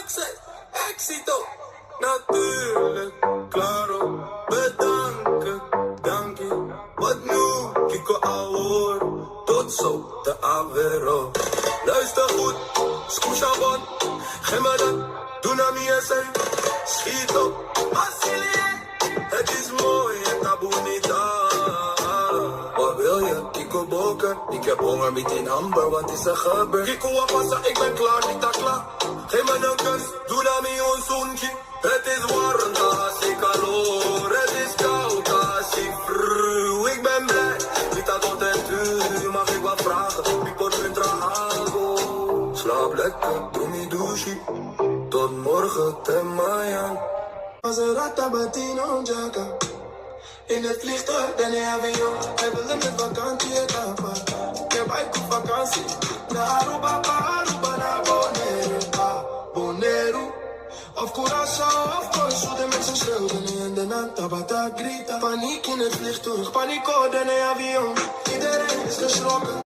succes, éxito. Natuurlijk, claro, bedanken, dank je. Wat nu, Kiko Aor, tot zo, de Avero. Luister goed, Scoeshabon, geef me dat, doe naar mij eens een. Schiet op, Basilie, het is mooi, het abonita. Wat wil je, Kiko Boker? Ik heb honger met een amber, wat is er gebeurd? Kiko Wapassa, ik ben klaar, niet dat klaar. Geef me een kus, doe naar mij een zoentje. Het is warm, als ik calor. Het is koud, als ik vroeg. Ik ben blij, niet dat contentuur. Mag ik wat vragen? Ik word een trago. Slaap lekker, doe me douche. Tot morgen, te Mayan. Maserata, Batino, Jaka. In het vliegtuig, ben je avion. Hij wil met vakantie, etapa. Ik heb uit op vakantie. Na Aruba, Aruba, na Bonaire. Bonaire. Of Curaçao, of Corso, de mensen schreeuwden en de Tabata grita. Paniek in het vliegtuig, paniek in de avion. Iedereen is geschrokken.